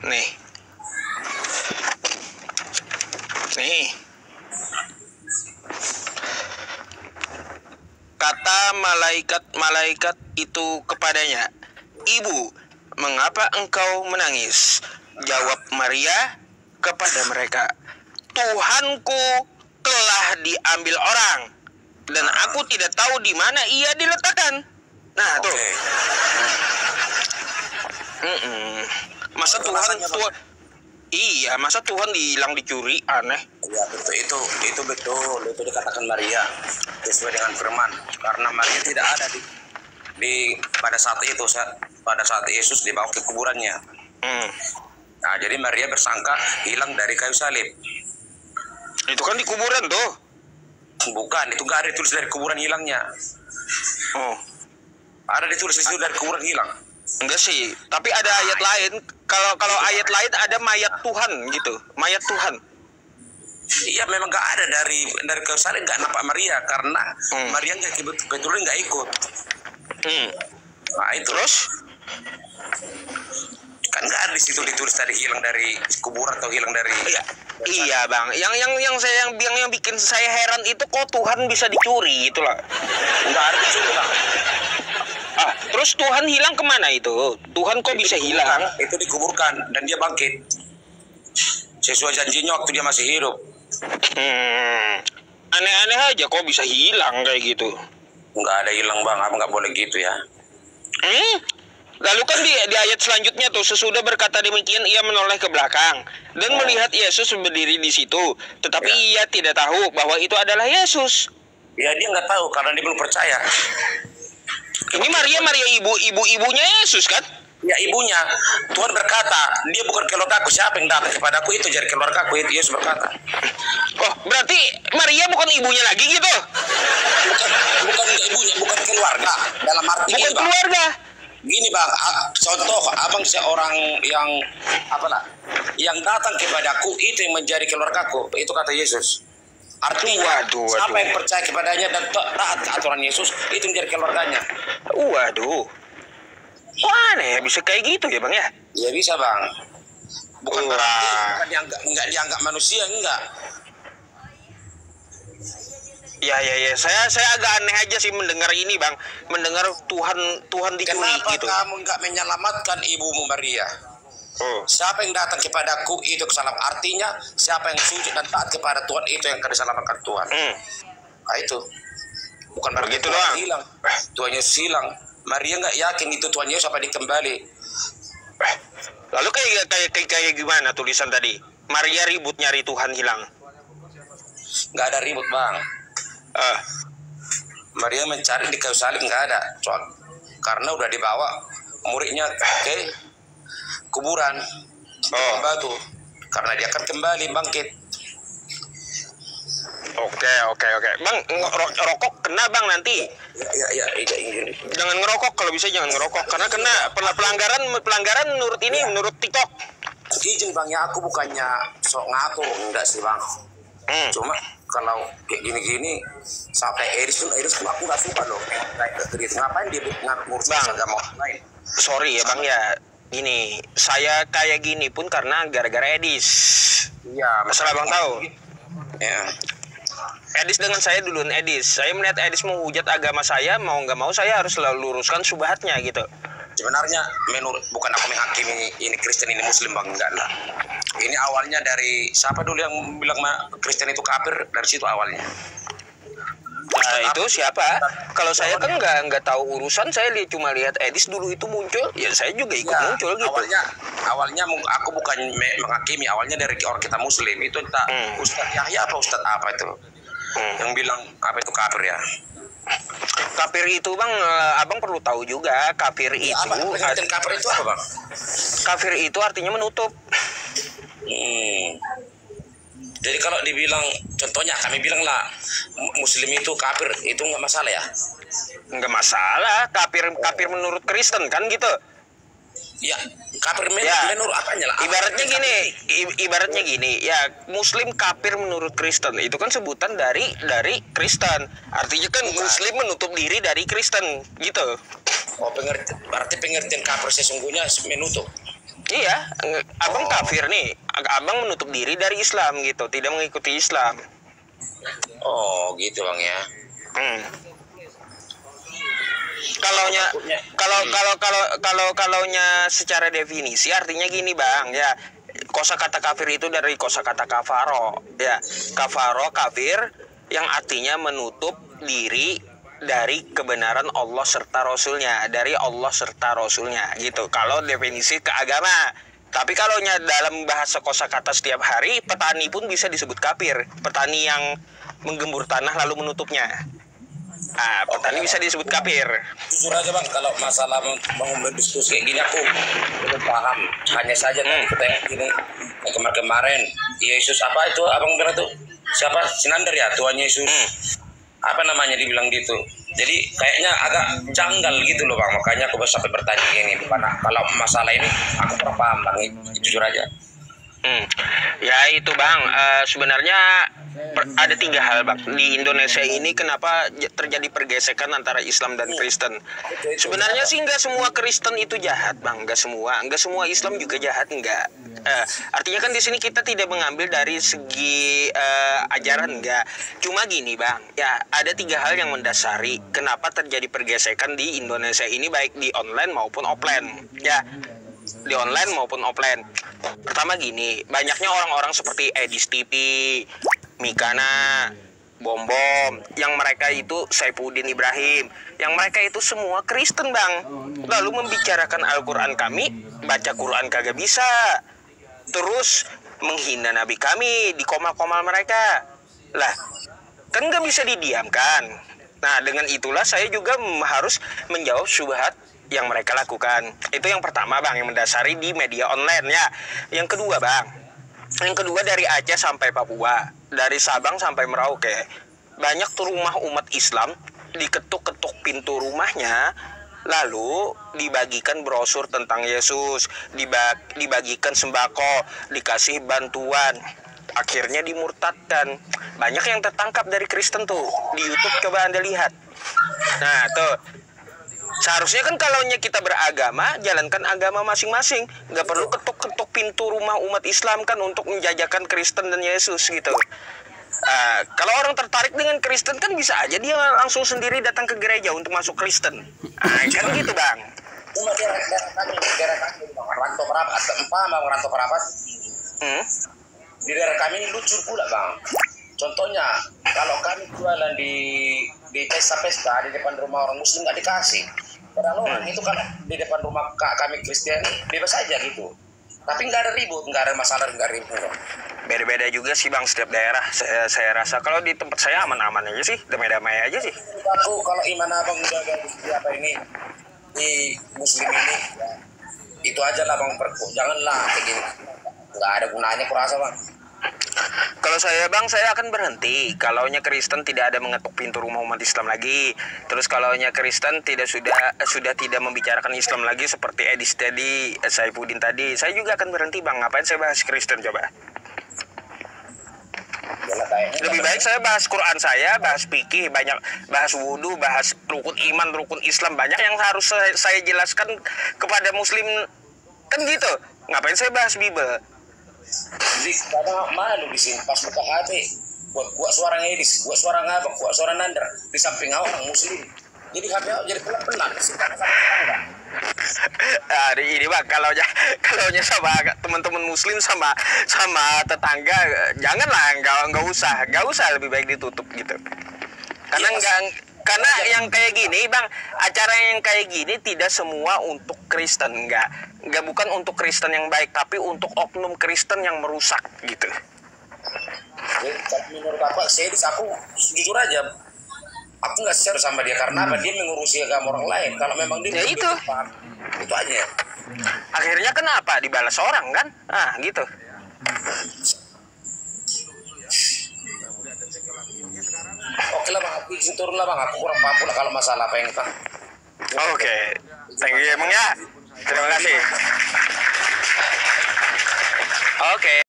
Nih. Nih. Kata malaikat-malaikat itu kepadanya, "Ibu, mengapa engkau menangis?" Jawab Maria kepada mereka, "Tuhanku telah diambil orang, dan aku tidak tahu di mana ia diletakkan." Nah, tuh. Masa Tuhan hilang dicuri, aneh. Ya betul, itu betul, itu dikatakan Maria sesuai dengan firman, karena Maria tidak ada di pada saat Yesus dibawa ke kuburannya. Nah, jadi Maria bersangka hilang dari kayu salib. Itu kan di kuburan tuh. Bukan, itu nggak ada ditulis dari kuburan hilangnya. Oh, ada ditulis itu dari kuburan hilang. Enggak sih, tapi ada ayat lain. Kalau ayat lain ada mayat Tuhan gitu, mayat Tuhan. Iya, memang nggak ada dari kayu salib, nggak nampak Maria karena Maria kebetulan nggak ikut. Nah, itu. Terus? Kan nggak ada di situ ditulis tadi hilang dari kuburan atau hilang dari. Iya bang, yang bikin saya heran itu kok Tuhan bisa dicuri gitu lah. Nggak ada dicuri bang. Terus Tuhan hilang kemana itu? Tuhan kok bisa hilang? Itu dikuburkan dan dia bangkit sesuai janjinya waktu dia masih hidup. Aneh-aneh aja kok bisa hilang kayak gitu. Nggak ada hilang bang, apa nggak boleh gitu ya. Lalu kan di ayat selanjutnya tuh, sesudah berkata demikian ia menoleh ke belakang dan melihat Yesus berdiri di situ, tetapi ia tidak tahu bahwa itu adalah Yesus. Ya, dia nggak tahu karena dia belum percaya. Ini Maria ibunya Yesus kan? Ya, ibunya. Tuhan berkata, dia bukan keluargaku, siapa yang datang kepadaku itu jadi keluargaku, itu Yesus berkata. Oh, berarti Maria bukan ibunya lagi gitu? Bukan ibunya, bukan keluarga. Dalam arti bukan keluarga. Gini bang, contoh abang seorang yang datang kepadaku itu yang menjadi keluargaku, itu kata Yesus. Artinya siapa yang percaya kepadanya dan taat aturan Yesus itu menjadi keluarganya. Waduh, aneh bisa kayak gitu ya bang ya? Ya bisa bang. Bukan berarti nggak dianggap manusia, enggak. Ya. Saya agak aneh aja sih mendengar ini bang, mendengar Tuhan dicuri. Kenapa gitu. kamu nggak menyelamatkan ibumu Maria? Siapa yang datang kepadaku itu kesalahan. Artinya siapa yang sujud dan taat kepada Tuhan itu yang akan diselamatkan Tuhan. Nah itu bukan berarti Tuhan hilang. Tuhan Yesus hilang. Maria nggak yakin itu Tuhan Yesus apa dikembali. Lalu kayak gimana tulisan tadi? Maria ribut nyari Tuhan hilang. Nggak ada ribut bang. Maria mencari di kayu salib nggak ada. Karena udah dibawa muridnya ke kuburan batu, karena dia akan kembali bangkit. Oke. Bang, rokok kena bang nanti. Ya. Jangan ngerokok, kalau bisa jangan ngerokok karena kena pelanggaran menurut TikTok. Izin bang ya, aku bukannya sok ngatur, enggak sih bang. Cuma kalau kayak gini sampai Eris aku nggak suka loh. Ngapain dia ngurus agama lain? Sorry ya bang ya. Gini, saya kayak gini pun karena gara-gara Edis. Iya, masalah bang tahu. Ya. Edis dengan saya duluan Edis. Saya melihat Edis menghujat agama saya, mau nggak mau saya harus selalu luruskan subhatnya gitu. Sebenarnya bukan aku menghakimi ini Kristen ini Muslim bang, enggak lah. Ini awalnya dari siapa dulu yang bilang Kristen itu kafir, dari situ awalnya. Nah, itu siapa? Kalau saya kan nggak tahu urusan, saya cuma lihat Edis dulu itu muncul, ya saya juga ikut muncul gitu. Awalnya aku bukan menghakimi, awalnya dari orang kita Muslim itu entah Ustadz Yahya apa Ustadz apa itu yang bilang apa itu kafir ya. Kafir itu bang, abang perlu tahu juga kafir itu. Kafir itu apa bang? Kafir itu artinya menutup. Jadi kalau dibilang, contohnya kami bilang lah Muslim itu kafir, itu nggak masalah ya? Nggak masalah, kafir menurut Kristen kan gitu. Ya, kafir menurut apanya lah? Ibaratnya gini, ya Muslim kafir menurut Kristen itu kan sebutan dari Kristen. Artinya kan Muslim menutup diri dari Kristen gitu. Berarti pengertian kafir sesungguhnya menutup. Iya, abang kafir nih. Abang menutup diri dari Islam gitu, tidak mengikuti Islam. Oh, gitu Bang ya. Kalaunya secara definisi artinya gini Bang ya, kosakata kafir itu dari kosakata kafaro ya, kafaro kafir yang artinya menutup diri dari kebenaran Allah serta Rasulnya, dari Allah serta Rasulnya gitu kalau definisi keagama. Tapi kalau dalam bahasa kosakata setiap hari, petani pun bisa disebut kafir, petani yang menggembur tanah lalu menutupnya. Petani bisa disebut kafir. Jujur aja Bang, kalau masalah bangun diskusi kayak gini aku belum paham. Hanya saja tadi kita yang gini kemarin Yesus apa itu abang bilang tuh siapa Sinander ya Tuhan Yesus apa namanya dibilang gitu. Jadi kayaknya agak janggal gitu loh Bang, makanya aku sampai bertanya gini. Karena kalau masalah ini aku kurang paham Bang, jujur aja. Ya itu Bang, sebenarnya ada 3 hal Bang di Indonesia ini kenapa terjadi pergesekan antara Islam dan Kristen. Sebenarnya sih nggak semua Kristen itu jahat Bang, nggak semua Islam juga jahat, nggak. Artinya kan di sini kita tidak mengambil dari segi ajaran, nggak. Cuma gini Bang, ya ada 3 hal yang mendasari kenapa terjadi pergesekan di Indonesia ini baik di online maupun offline, ya. Di online maupun offline. Pertama gini, banyaknya orang-orang seperti Edis TV, Mikana, Bom Bom, yang mereka itu Saifuddin Ibrahim, yang mereka itu semua Kristen Bang. Lalu membicarakan Al-Quran kami, baca Quran kagak bisa. Terus menghina Nabi kami di komal-komal mereka. Lah, kan nggak bisa didiamkan. Nah, dengan itulah saya juga harus menjawab syubhat yang mereka lakukan. Itu yang pertama Bang, yang mendasari di media online ya. Yang kedua Bang, dari Aceh sampai Papua, dari Sabang sampai Merauke, banyak tuh rumah umat Islam diketuk-ketuk pintu rumahnya, lalu dibagikan brosur tentang Yesus, dibagikan sembako, dikasih bantuan, akhirnya dimurtadkan. Banyak yang tertangkap dari Kristen tuh di YouTube, coba Anda lihat. Nah tuh, seharusnya kan kalau kita beragama, jalankan agama masing-masing. Nggak perlu ketuk-ketuk pintu rumah umat Islam kan untuk menjajakan Kristen dan Yesus gitu. Kalau orang tertarik dengan Kristen kan bisa aja dia langsung sendiri datang ke gereja untuk masuk Kristen. Kan gitu Bang. Cuma daerah kami, Rantau Perapat. Di daerah kami ini lucu pula Bang. Contohnya, kalau kami jualan di pesta-pesta di depan rumah orang Muslim nggak dikasih. Padahal orang itu kan di depan rumah kami Kristen bebas aja gitu. Tapi nggak ada ribut, nggak ada masalah, nggak ribut. Beda-beda juga sih Bang setiap daerah. Saya rasa kalau di tempat saya aman-aman aja sih, damai-damai aja sih. Aku kalau iman abang udah di apa ini di Muslim ini, ya, itu aja lah Bang, janganlah kayak gini. Nggak ada gunanya kurasa Bang. Kalau saya Bang, saya akan berhenti kalaunya Kristen tidak ada mengetuk pintu rumah umat Islam lagi. Terus kalaunya Kristen sudah tidak membicarakan Islam lagi seperti Edis tadi, Saifuddin tadi, saya juga akan berhenti Bang. Ngapain saya bahas Kristen coba? Lebih baik saya bahas Quran, saya bahas fikih, banyak bahas wudhu, bahas rukun iman, rukun Islam, banyak yang harus saya jelaskan kepada Muslim kan gitu. Ngapain saya bahas Bible? Jadi kadang malu di sini pas buka hati buat suaranya Edis, buat suara ngabang, buat suara Nandar di samping orang Muslim. Jadi hati jadi pelan-pelan sih. Ini Bang, kalau sama teman-teman Muslim sama tetangga janganlah, nggak usah, lebih baik ditutup gitu. Karena yang kayak gini Bang, acara yang kayak gini tidak semua untuk Kristen, nggak bukan untuk Kristen yang baik, tapi untuk oknum Kristen yang merusak gitu. Jadi, menurut aku jujur aja, aku nggak share sama dia karena apa, dia mengurusi agama orang lain. Kalau memang dia ya itu aja. Akhirnya kenapa dibalas orang kan? Gitu. Oke lah Bang, aku izin turun lah Bang, aku kurang paham pula kalau masalah apa yang Bang. Oke, thank you Bang ya. Terima kasih. Oke.